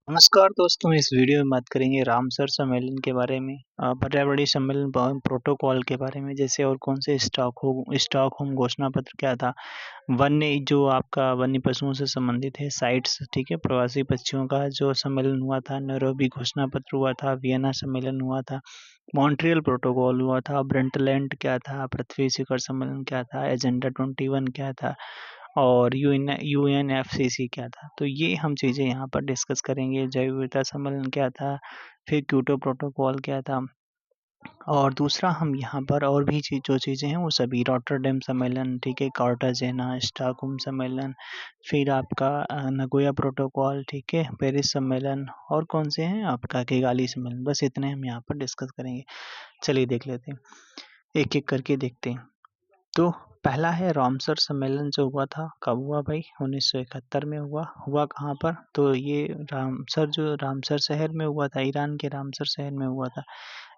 नमस्कार दोस्तों, इस वीडियो में बात करेंगे रामसर सम्मेलन के बारे में, पर्यावरणीय सम्मेलन प्रोटोकॉल के बारे में, जैसे और कौन से स्टॉकहोम घोषणा पत्र क्या था। वन्य जो आपका वन्य पशुओं से संबंधित है, साइट्स, ठीक है। प्रवासी पक्षियों का जो सम्मेलन हुआ था, नैरोबी घोषणा पत्र हुआ था, वियना सम्मेलन हुआ था, मॉन्ट्रियल प्रोटोकॉल हुआ था, ब्रंटलैंड क्या था, पृथ्वी शिखर सम्मेलन क्या था, एजेंडा 21 क्या था और यूएनएफसीसी क्या था। तो ये हम चीज़ें यहाँ पर डिस्कस करेंगे। जैव विविधता सम्मेलन क्या था, फिर क्योटो प्रोटोकॉल क्या था, और दूसरा हम यहाँ पर और भी जो चीज़ें हैं वो सभी, रॉटरडैम सम्मेलन, ठीक है, कार्टाजेना, स्टॉकहोम सम्मेलन, फिर आपका नगोया प्रोटोकॉल, ठीक है, पेरिस सम्मेलन, और कौन से हैं आपका किगाली सम्मेलन। बस इतने हम यहाँ पर डिस्कस करेंगे। चलिए देख लेते हैं, एक एक करके देखते हैं। तो पहला है रामसर सम्मेलन, जो हुआ था, कब हुआ भाई? 1971 में हुआ कहाँ पर? तो ये रामसर शहर में हुआ था, ईरान के रामसर शहर में हुआ था।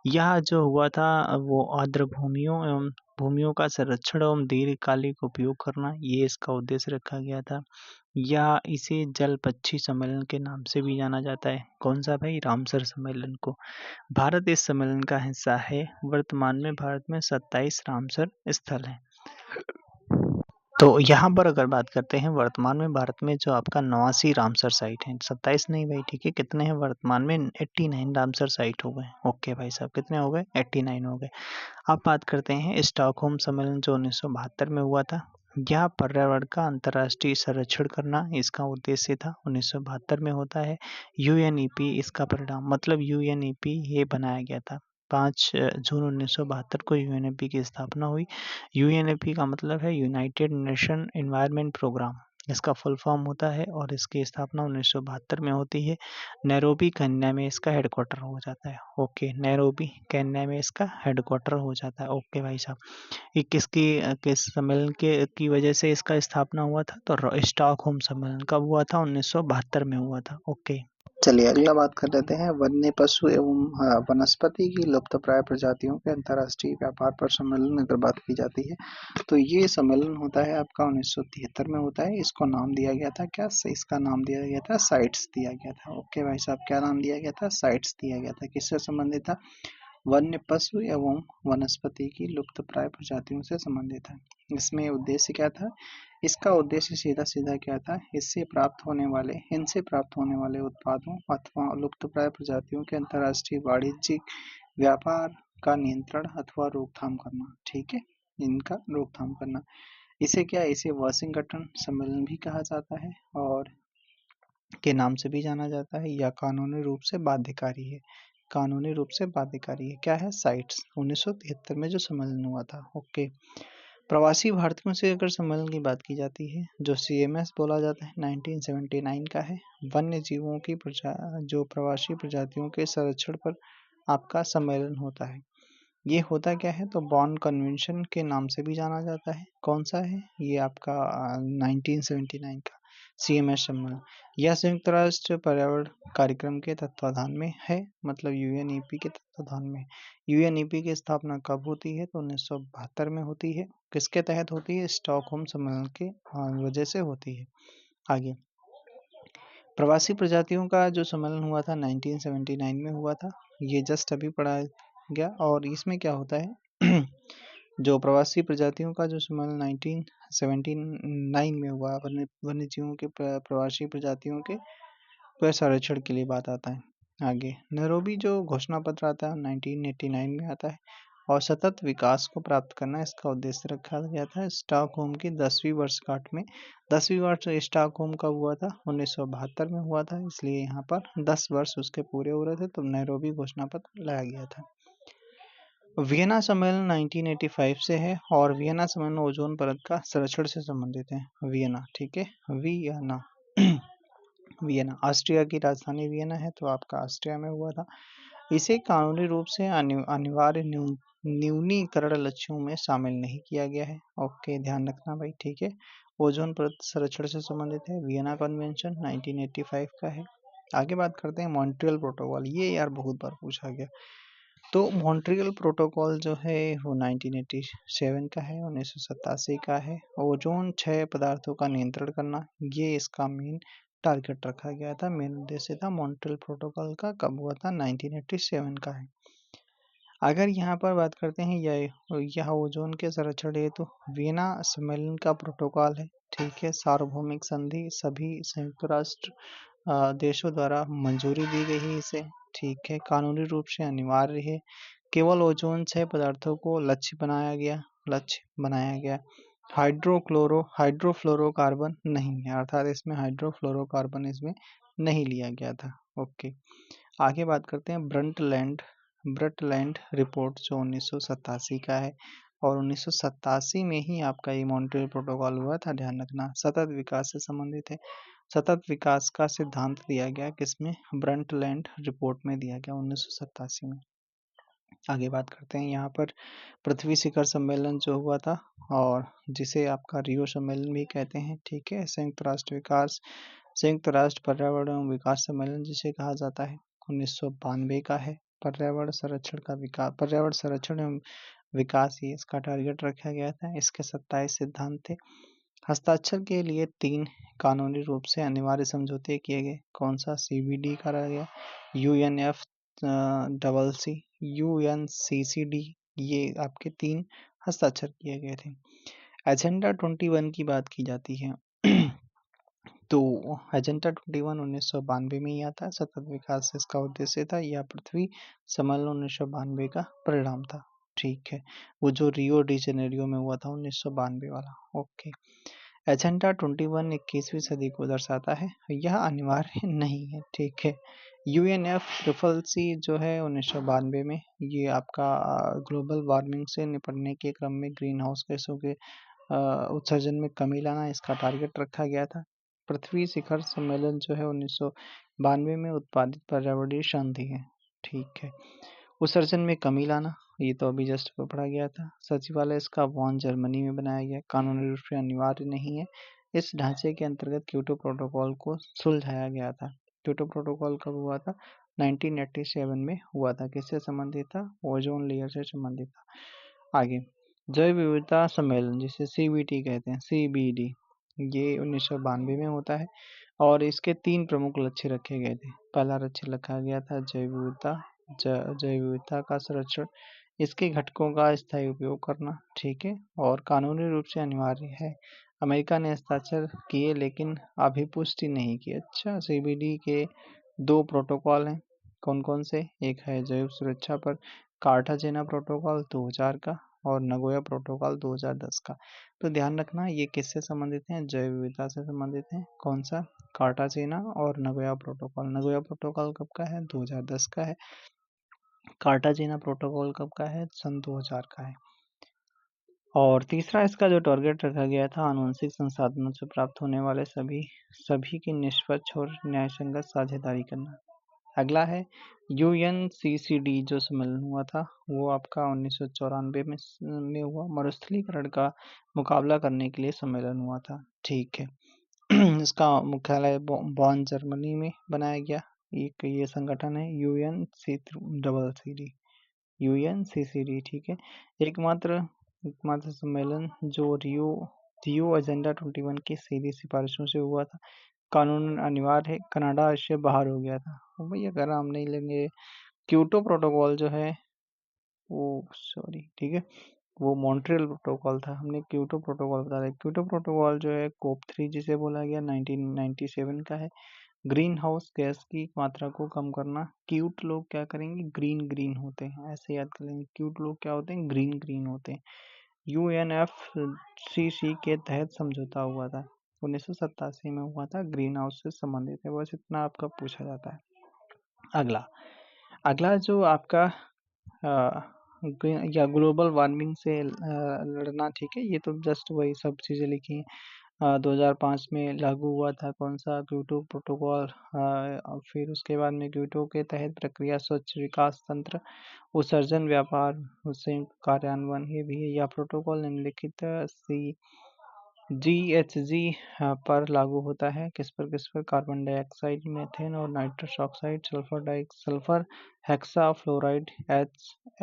यह जो हुआ था वो आर्द्र भूमियों एवं भूमियों का संरक्षण एवं दीर्घकालिक उपयोग करना, ये इसका उद्देश्य रखा गया था। या इसे जल पक्षी सम्मेलन के नाम से भी जाना जाता है। कौन सा भाई? रामसर सम्मेलन को। भारत इस सम्मेलन का हिस्सा है। वर्तमान में भारत में 27 रामसर स्थल हैं। तो यहाँ पर अगर बात करते हैं, वर्तमान में भारत में जो आपका 89 रामसर साइट है, 27 नहीं भाई, ठीक है। कितने हैं वर्तमान में? 89 रामसर साइट हो गए। ओके भाई साहब, कितने हो गए? 89 हो गए। अब बात करते हैं स्टॉकहोम सम्मेलन, जो 1972 में हुआ था। यह पर्यावरण का अंतर्राष्ट्रीय संरक्षण करना इसका उद्देश्य था, 1972 में होता है। यूएनईपी इसका परिणाम, मतलब यूएनईपी ये बनाया गया था। 5 जून 1972 को यूएनईपी की स्थापना हुई। यूएनईपी का मतलब है यूनाइटेड नेशन एनवायरनमेंट प्रोग्राम, इसका फुल फॉर्म होता है, और इसकी स्थापना 1972 में होती है। नैरोबी केन्या में इसका हेडक्वार्टर हो जाता है। ओके, नैरोबी केन्या में इसका हेडक्वार्टर हो जाता है। ओके भाई साहब, ये किस सम्मेलन के की वजह से इसका स्थापना हुआ था? तो स्टॉकहोम सम्मेलन कब हुआ था? 1972 में हुआ था। ओके, चलिए अगला बात कर लेते हैं वन्य पशु एवं वनस्पति की लुप्तप्राय प्रजातियों के अंतर्राष्ट्रीय व्यापार पर सम्मेलन अगर बात की जाती है, तो ये सम्मेलन होता है आपका 1973 में होता है। इसको नाम दिया गया था क्या? इसका नाम दिया गया था साइट्स दिया गया था। ओके भाई साहब, क्या नाम दिया गया था? साइट्स दिया गया था। किससे संबंधित था? वन्य पशु एवं वनस्पति की लुप्तप्राय प्रजातियों से संबंधित है। इसमें उद्देश्य क्या था? इसका उद्देश्य सीधा सीधा क्या था? इनसे प्राप्त होने वाले उत्पादों अथवा लुप्तप्राय प्रजातियों के अंतर्राष्ट्रीय वाणिज्यिक व्यापार का नियंत्रण अथवा रोकथाम करना, ठीक है, इनका रोकथाम करना। इसे वाशिंगटन सम्मेलन भी कहा जाता है, और के नाम से भी जाना जाता है, या कानूनी रूप से बाध्यकारी है। कानूनी रूप से बाध्यकारी है। क्या है? साइट्स, 1973 में जो सम्मेलन हुआ था। ओके, प्रवासी भारतीयों से अगर सम्मेलन की बात की जाती है, जो सीएमएस बोला जाता है, 1979 का है। वन्य जीवों की जो प्रवासी प्रजातियों के संरक्षण पर आपका सम्मेलन होता है। ये होता क्या है? तो बॉन कन्वेंशन के नाम से भी जाना जाता है। कौन सा है ये आपका? 1979 का सीएमएस सम्मेलन। यह संयुक्त राष्ट्र पर्यावरण कार्यक्रम के तत्वाधान में है, मतलब यूएनईपी के तत्वाधान में। यूएनईपी की स्थापना कब होती है? तो 1972 में होती है। किसके तहत होती है? स्टॉकहोम सम्मेलन के वजह से होती है। आगे, प्रवासी प्रजातियों का जो सम्मेलन हुआ था 1979 में हुआ था। ये जस्ट अभी पढ़ा गया, और इसमें क्या होता है जो प्रवासी प्रजातियों का जो सम्मेलन 1979 में हुआ, वन्य जीवों के प्रवासी प्रजातियों के संरक्षण के लिए बात आता है। आगे, नैरोबी जो घोषणा पत्र आता है 1989 में आता है, और सतत विकास को प्राप्त करना इसका उद्देश्य रखा गया था। स्टॉकहोम की 10वीं वर्षगांठ में, 10वीं वर्ष स्टॉकहोम का हुआ था, 1972 में हुआ था, इसलिए यहाँ पर 10 वर्ष उसके पूरे हो रहे थे, तो नैरोबी घोषणा पत्र लाया गया था। वियना सम्मेलन 1985 से है, और वियना सम्मेलन ओजोन परत का संरक्षण से संबंधित है। वियना, ठीक है, वियना वियना ऑस्ट्रिया की राजधानी वियना है, तो आपका ऑस्ट्रिया में हुआ था। इसे कानूनी रूप से अनिवार्य न्यूनीकरण लक्ष्यों में शामिल नहीं किया गया है। ओके, ध्यान रखना भाई, ठीक है। ओजोन परत संरक्षण से संबंधित है। वियना कन्वेंशन 1985 का है। आगे बात करते हैं मॉन्ट्रियल प्रोटोकॉल। ये यार बहुत बार पूछा गया। तो मॉन्ट्रियल प्रोटोकॉल जो है वो 1987 का है, 1987 का है। ओजोन क्षय पदार्थों का नियंत्रण करना, ये इसका मेन टारगेट रखा गया था। मेन उद्देश्य था मॉन्ट्रियल प्रोटोकॉल का, कब हुआ था? 1987 का है। अगर यहाँ पर बात करते हैं यह ओजोन के संरक्षण हेतु वियना सम्मेलन का प्रोटोकॉल है, ठीक है। सार्वभौमिक संधि, सभी संयुक्त राष्ट्र देशों द्वारा मंजूरी दी गई है इसे, ठीक है। कानूनी रूप से अनिवार्य है। केवल ओजोन 6 पदार्थों को लक्ष्य बनाया गया। हाइड्रोफ्लोरोकार्बन नहीं है, अर्थात इसमें हाइड्रोफ्लोरोकार्बन इसमें नहीं लिया गया था। ओके, आगे बात करते हैं ब्रटलैंड रिपोर्ट जो 1987 का है, और 1987 में ही आपका ये मॉन्ट्रियल प्रोटोकॉल हुआ था, ध्यान रखना। सतत विकास से संबंधित है। सतत विकास का सिद्धांत दिया गया किसमें? ब्रटलैंड रिपोर्ट में दिया गया 1987 में। आगे बात करते हैं यहाँ पर पृथ्वी शिखर सम्मेलन जो हुआ था, और जिसे आपका रियो सम्मेलन भी कहते हैं, ठीक है। संयुक्त राष्ट्र पर्यावरण एवं विकास सम्मेलन जिसे कहा जाता है, 1992 का है। पर्यावरण संरक्षण एवं विकास ही इसका टारगेट रखा गया था। इसके 27 सिद्धांत थे। हस्ताक्षर के लिए 3 कानूनी रूप से अनिवार्य समझौते किए गए। कौन सा? CBD करा गया, UNCCD, ये आपके 3 हस्ताक्षर किए गए थे। एजेंडा 21 की बात की जाती है तो एजेंडा 21 1992 में ही आता है। सतत विकास से इसका उद्देश्य था। यह पृथ्वी सम्मेलन 1992 का परिणाम था, ठीक है। वो जो रियो डी जेनेरियो में हुआ था 1992 वाला। ओके, एजेंडा 21 21वीं सदी को दर्शाता है, यह अनिवार्य नहीं है, ठीक है। UNFCCC जो है 1992 में, ये आपका ग्लोबल वार्मिंग से निपटने के क्रम में ग्रीन हाउस गैसों के उत्सर्जन में कमी लाना, इसका टारगेट रखा गया था। पृथ्वी शिखर सम्मेलन जो है 1992 में उत्पादित पर्यावरणीय संधि है, ठीक है। उत्सर्जन में कमी लाना, ये तो अभी जस्ट पढ़ा गया था। सचिवालय इसका बॉन जर्मनी में बनाया गया, कानूनी रूप से अनिवार्य नहीं है। इस ढांचे के अंतर्गत क्योटो प्रोटोकॉल को सुलझाया गया था। क्योटो प्रोटोकॉल कब हुआ था? 1987 में हुआ था। किससे संबंधित था? ओजोन लेयर से संबंधित था। आगे, जैव विविधता सम्मेलन जिसे CBT कहते हैं, CBD, ये 1992 में होता है, और इसके 3 प्रमुख लक्ष्य रखे गए थे। पहला लक्ष्य रखा गया था जैव विविधता का संरक्षण, इसके घटकों का स्थायी उपयोग करना, ठीक है, और कानूनी रूप से अनिवार्य है। अमेरिका ने हस्ताक्षर किए लेकिन अभिपुष्टि नहीं की। अच्छा, CBD के 2 प्रोटोकॉल हैं, कौन कौन से? एक है जैव सुरक्षा पर कार्टाजेना प्रोटोकॉल 2000 का, और नगोया प्रोटोकॉल 2010 का। तो ध्यान रखना, ये किससे संबंधित हैं? जैव विविधता से संबंधित हैं। कौन सा? कार्टाजेना और नगोया प्रोटोकॉल। नगोया प्रोटोकॉल कब का है? 2010 का है। कार्टाजेना प्रोटोकॉल कब का है? सन 2000 का है। और तीसरा इसका जो टारगेट रखा गया था, आनुवंशिक संसाधनों से प्राप्त होने वाले सभी की निष्पक्ष और न्यायसंगत साझेदारी करना। अगला है UNCCD जो सम्मेलन हुआ था, वो आपका 1994 में हुआ। मरुस्थलीकरण का मुकाबला करने के लिए सम्मेलन हुआ था, ठीक है। इसका मुख्यालय बॉन जर्मनी में बनाया गया। एक ये संगठन है UNCCD, ठीक है। एकमात्र सम्मेलन जो रियो एजेंडा 21 की सीधी सिफारिशों से हुआ था। कानून अनिवार्य है। कनाडा इससे बाहर हो गया था। भैया अगर हम नहीं लेंगे, क्योटो प्रोटोकॉल जो है वो, सॉरी, ठीक है, वो मॉन्ट्रियल प्रोटोकॉल था। हमने क्योटो प्रोटोकॉल बता दिया। क्योटो प्रोटोकॉल जो है COP3 जिसे बोला गया 1997 का है। ग्रीन हाउस गैस की मात्रा को कम करना। क्यूट लोग क्या करेंगे? ग्रीन होते हैं, ऐसे याद कर लेंगे। क्यूट लोग क्या होते हैं? ग्रीन होते हैं। UNFCCC के तहत समझौता हुआ था, 1987 में हुआ था, ग्रीन हाउस से संबंधित है। बस इतना आपका पूछा जाता है। अगला जो आपका या ग्लोबल वार्मिंग से लड़ना, ठीक है। ये तो जस्ट वही सब चीज़ें लिखी हैं। 2005 में लागू हुआ था कौन सा? Kyoto protocol. फिर उसके बाद में क्योटो के तहत प्रक्रिया स्वच्छ विकास तंत्र, उत्सर्जन व्यापार, संयुक्त कार्यान्वयन, ये भी है। यह प्रोटोकॉल निम्नलिखित GHG पर लागू होता है। किस पर? कार्बन डाइऑक्साइड, मीथेन और nitrous oxide, sulphur hexafluoride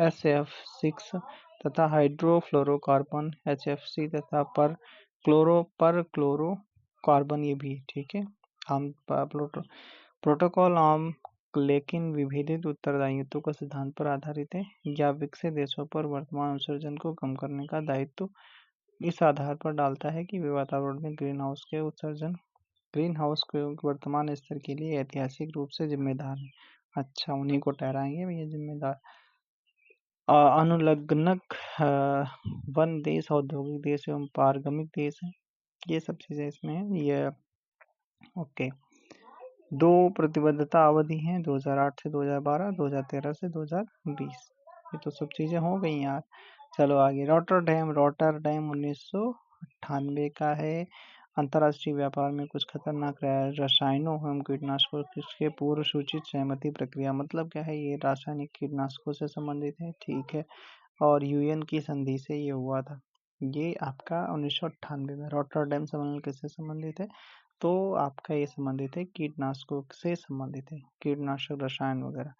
SF6 तथा हाइड्रोफ्लोरोकार्बन HFC तथा पर क्लोरोकार्बन, ये भी, ठीक है। आम प्रोटोकॉल आम लेकिन विभेदित उत्तरदायित्व का सिद्धांत पर आधारित है या विकसित देशों पर वर्तमान उत्सर्जन को कम करने का दायित्व इस आधार पर डालता है कि वे वातावरण में ग्रीन हाउस के वर्तमान स्तर के लिए ऐतिहासिक रूप से जिम्मेदार हैं। अच्छा, उन्हीं को ठहराएंगे भैया जिम्मेदार। अनुलग्नक वन देश, औद्योगिक देश एवं पारगमिक देश है, ये सब चीजें इसमें है। ये ओके। 2 प्रतिबद्धता अवधि हैं, 2008 से 2012, 2013 से 2020। ये तो सब चीजें हो गई यार। चलो आगे। रॉटरडैम 1998 का है। अंतर्राष्ट्रीय व्यापार में कुछ खतरनाक रसायनों एवं कीटनाशकों के पूर्व सूचित सहमति प्रक्रिया, मतलब क्या है, ये रासायनिक कीटनाशकों से संबंधित है, ठीक है। और यूएन की संधि से ये हुआ था। ये आपका 1998 में। रॉटरडैम सम्मेलन किससे संबंधित है? तो आपका ये संबंधित है कीटनाशकों से संबंधित है, कीटनाशक रसायन वगैरह।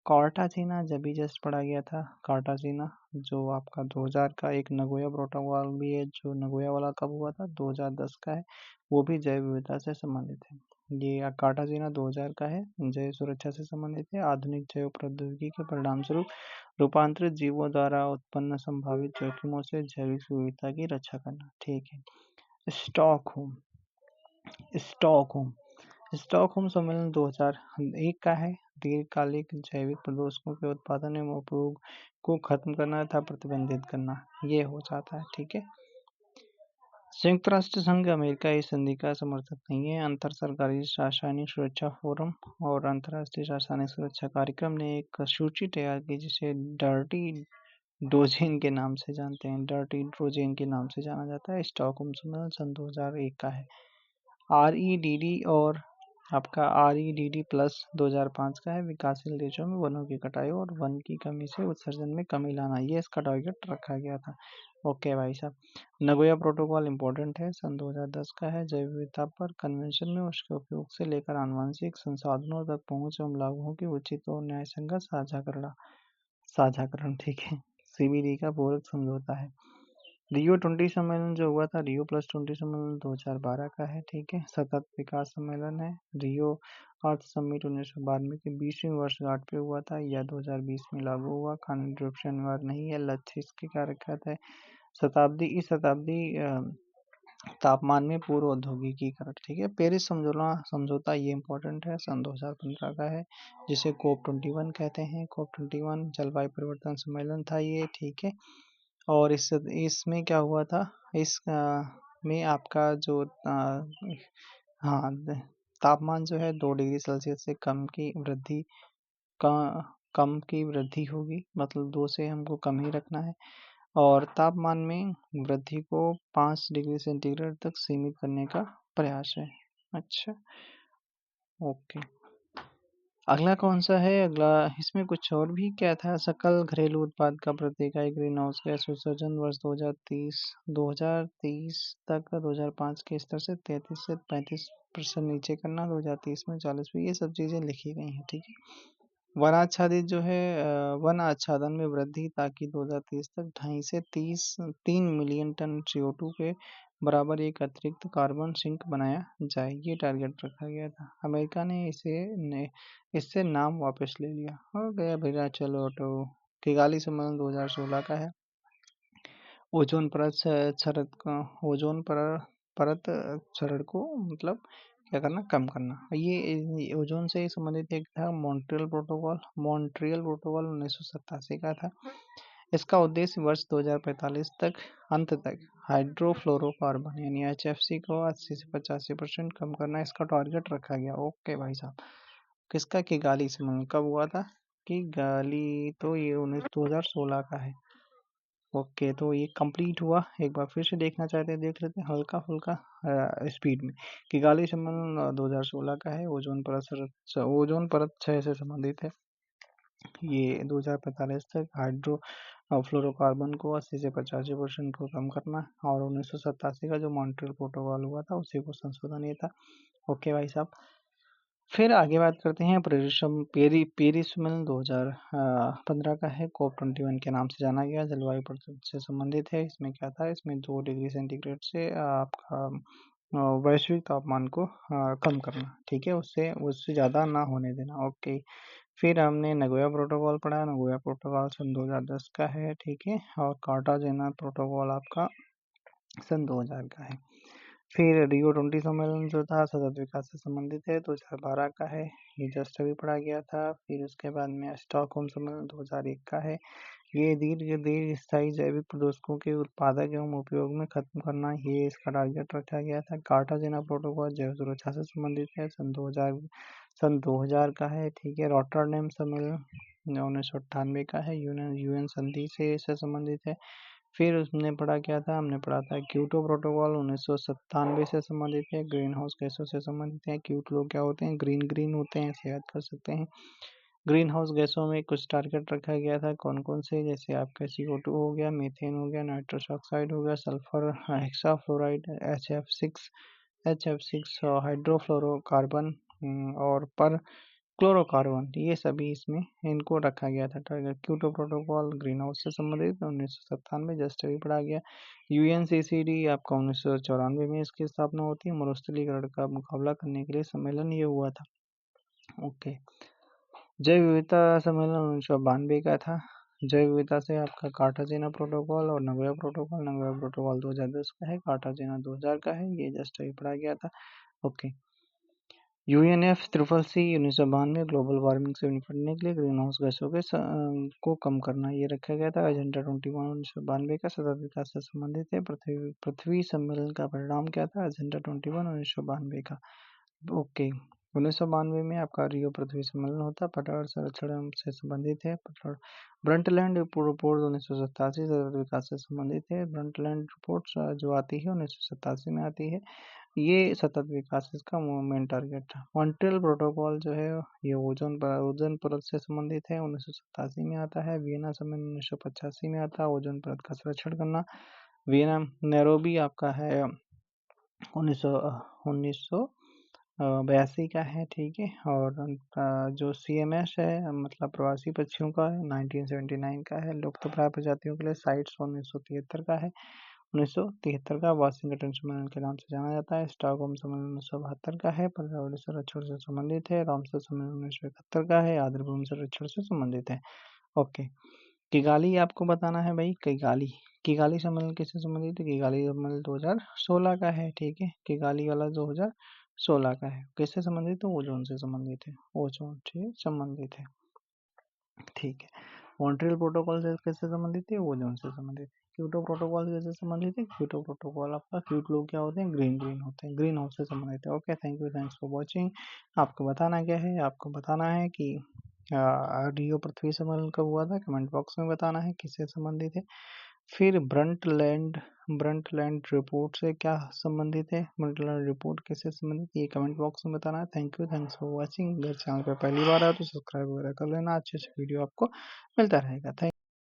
कार्टाजीना जब भी जस्ट पढ़ा गया था, कार्टाजीना जो आपका 2000 का। एक नगोया प्रोटोकॉल भी है, जो नगोया वाला कब हुआ था, 2010 का है, वो भी जैव विविधता से संबंधित है। ये कार्टाजीना 2000 का है, जैव सुरक्षा से संबंधित है। आधुनिक जैव प्रौद्योगिकी के परिणाम स्वरूप रूपांतरित जीवों द्वारा उत्पन्न संभावित जोखिमों से जैविक विविधता की रक्षा करना, ठीक है। स्टॉकहोम स्टॉकहोम स्टॉकहोम सम्मेलन 2001 का है। दीर्घकालिक जैविक प्रदूषकों के उत्पादन एवं उपयोग को खत्म करना तथा प्रतिबंधित करना, ये हो जाता है, ठीक है। संयुक्त राष्ट्र संघ अमेरिका इस संधि का समर्थक नहीं है। अंतर सरकारी रासायनिक सुरक्षा फोरम और अंतर्राष्ट्रीय रासायनिक सुरक्षा कार्यक्रम ने एक सूची तैयार की जिसे डर्टी डोजेन के नाम से जानते हैं, डर्टी ड्रोजेन के नाम से जाना जाता है। स्टॉकहोम सम्मेलन सन 2001 का है। REDD और आपका REDD प्लस 2005 का है। विकासशील देशों में वनों की कटाई और वन की कमी से उत्सर्जन में कमी लाना, ये इसका टारगेट रखा गया था। ओके भाई साहब। नगोया प्रोटोकॉल इम्पोर्टेंट है, सन 2010 का है। जैव विविधता पर कन्वेंशन में उसके उपयोग से लेकर आनुवंशिक संसाधनों तक पहुंच एवं लाभों की उचित और न्यायसंगत साझाकरण, ठीक है। CBD का पूरक समझौता है। रियो 20 सम्मेलन जो हुआ था, रियो प्लस 20 सम्मेलन 2012 का है, ठीक है। सतत विकास सम्मेलन है। रियो अर्थ समिट 1992 की 20वीं वर्षगांठ पे हुआ था, या 2020 में लागू हुआ। कानूनी रूप से अनिवार्य नहीं है। लक्ष्य इसके क्या रखा था? इस शताब्दी तापमान में पूर्व औद्योगिकीकरण, ठीक है। पेरिस समझौता ये इम्पोर्टेंट है, सन 2015 का है, जिसे COP21 कहते हैं। COP21 जलवायु परिवर्तन सम्मेलन था ये, ठीक है। और इसमें क्या हुआ था, में आपका जो हाँ तापमान जो है 2 डिग्री सेल्सियस से का कम की वृद्धि होगी, मतलब 2 से हमको कम ही रखना है। और तापमान में वृद्धि को 5 डिग्री सेंटीग्रेड तक सीमित करने का प्रयास है। अच्छा, ओके। अगला कौन सा है? अगला इसमें कुछ और भी क्या था? सकल घरेलू उत्पाद का प्रति इकाई ग्रीन हाउस गैस उत्सर्जन वर्ष 2030 तक 2005 के स्तर से 33 से 35% नीचे करना, 2030 में 40। ये सब चीज़ें लिखी गई हैं, ठीक है। वनाच्छादित जो है वन आच्छादन में वृद्धि, ताकि 2030 तक 2.5 से 3 मिलियन टन CO2 के बराबर एक अतिरिक्त कार्बन सिंक बनाया जाए, ये टारगेट रखा गया था। अमेरिका ने इससे नाम वापस ले लिया। हो गया भैया। चलो तो किगाली सम्मेलन 2016 का है। ओजोन परत क्षरण को मतलब क्या करना, कम करना। ये ओजोन से संबंधित एक था मॉन्ट्रियल प्रोटोकॉल 1987 का था। इसका उद्देश्य वर्ष 2045 अंत तक हाइड्रोफ्लोरोकार्बन यानी HFC को 80 से 85% कम करना, इसका टारगेट रखा गया। ओके भाई साहब। किसका? किगाली सम्मेलन कब हुआ था? किगाली तो ये 2016 का है। ओके, तो ये कंप्लीट हुआ। एक बार फिर से देखना चाहते हैं, देख लेते हैं हल्का फुल्का स्पीड में। किगाली सम्मेलन 2016 का है। ओजोन परत क्षय से संबंधित है। ये 2045 तक हाइड्रो फ्लोरोकार्बन को 80 से 85% को कम करना, और 1987 का जो मॉन्ट्रियल प्रोटोकॉल हुआ था उसी को संशोधन ये था। ओके भाई साहब। फिर आगे बात करते हैं पेरिस सम्मेलन 2015 का है। COP21 के नाम से जाना गया, जलवायु परिवर्तन से संबंधित है। इसमें क्या था? इसमें 2 डिग्री सेंटीग्रेड से आपका वैश्विक तापमान को कम करना, ठीक है, उससे उससे ज़्यादा ना होने देना। ओके, फिर हमने नगोया प्रोटोकॉल पढ़ा। नगोया प्रोटोकॉल सन 2010 का है, ठीक है, और कार्टाजेना प्रोटोकॉल आपका सन 2000 का है। फिर रियो 20 सम्मेलन जो था सतत विकास से संबंधित है, 2012 का है, ये जस्ट अभी पढ़ा गया था। फिर उसके बाद में स्टॉकहोम सम्मेलन 2001 का है, ये दीर्घ स्थायी जैविक प्रदूषकों के उत्पादक एवं उपयोग में खत्म करना, ये इसका टारगेट रखा गया था। कार्टाजेना प्रोटोकॉल जैव सुरक्षा से संबंधित है, सन 2000 का है, ठीक है। रॉटरडैम सम्मेलन 1998 का है, यूएन संधि से संबंधित है। फिर उसने पढ़ा क्या था, हमने पढ़ा था क्योटो प्रोटोकॉल 1997 से संबंधित है, ग्रीन हाउस गैसों से संबंधित है। क्यूट लोग क्या होते हैं, ग्रीन ग्रीन होते हैं, ऐसे याद कर सकते हैं। ग्रीन हाउस गैसों में कुछ टारगेट रखा गया था, कौन कौन से, जैसे आपका CO2 हो गया, मीथेन हो गया, नाइट्रस ऑक्साइड हो गया, सल्फर हेक्साफ्लोराइड, HF6 हाइड्रोफ्लोरोकार्बन और पर क्लोरोकार्बन, ये सभी इसमें इनको रखा गया था target. Kyoto protocol green house से संबंधित 1997 जस्ट अभी पढ़ा गया। UNCCD आपका 1994 में इसकी स्थापना होती है। मरुस्थलीकरण का मुकाबला करने के लिए सम्मेलन ये हुआ था। ओके, जैव विविधता सम्मेलन 1992 का था। जैव विविधता से आपका कार्टाजेना प्रोटोकॉल और नगोया प्रोटोकॉल 2010 का है, कार्टाजेना 2000 का है, ये जस्ट अभी पढ़ा गया था। ओके, UNFCCC 1992 ग्लोबल वार्मिंग से निपटने के लिए ग्रीन हाउस गैसों के को कम करना, ये रखा गया था। एजेंडा 21 1992 का सतत विकास से संबंधित है। पृथ्वी सम्मेलन का परिणाम क्या था, एजेंडा 21 1992 का। ओके, 1992 में आपका रियो पृथ्वी सम्मेलन होता, पर्यावरण संरक्षण से संबंधित है। ब्रंटलैंड रिपोर्ट 1987 सतत विकास से संबंधित है। ब्रंटलैंड रिपोर्ट जो आती है 1987 में आती है, ये सतत विकास इसका मेन टारगेट था। मॉन्ट्रियल प्रोटोकॉल जो है ये ओजोन परत से संबंधित है, 1987 में आता है। वियना सम्मेलन 1985 में आता है, ओजोन परत का संरक्षण करना। वियना नैरोबी आपका है 1982 का है, ठीक है। और जो CMS है मतलब प्रवासी पक्षियों का है 1979 का है। लुप्तप्राय प्रजातियों के लिए साइट्स 1973 का है। 1973 का वाशिंगटन सम्मेलन के नाम से जाना जाता है। स्टॉकहोम सम्मेलन 1972 का है, पर्यावरण संरक्षण से संबंधित है। रामसर सम्मेलन 1971 का है, आर्द्रभूमि संरक्षण से संबंधित है। ओके, किगाली आपको बताना है भाई, किगाली सम्मेलन किससे संबंधित है, किगाली सम्मेलन 2016 का है, ठीक है। किगाली वाला 2016 का है, किससे संबंधित है, ओजोन से संबंधित है, ओजोन से संबंधित है, ठीक है। मॉन्ट्रियल प्रोटोकॉल से किससे संबंधित है, ओजोन से संबंधित है। क्योटो प्रोटोकॉल किससे संबंधित है, क्योटो प्रोटोकॉल आपका क्यूट लोग क्या होते हैं, ग्रीन ग्रीन होते हैं, ग्रीन हाउस से संबंधित है। Okay, thank you, thanks for watching. आपको बताना क्या है, आपको बताना है कि रियो पृथ्वी सम्मेलन कब हुआ था, कमेंट बॉक्स में बताना है किससे संबंधित है। फिर ब्रंटलैंड रिपोर्ट से क्या संबंधित है, ब्रंटलैंड रिपोर्ट किससे संबंधित है, ये कमेंट बॉक्स में बताना है। Thank you, thanks for watching. अगर चैनल पर पहली बार आए तो सब्सक्राइब वगैरह कर लेना, अच्छे से वीडियो आपको मिलता रहेगा। थैंक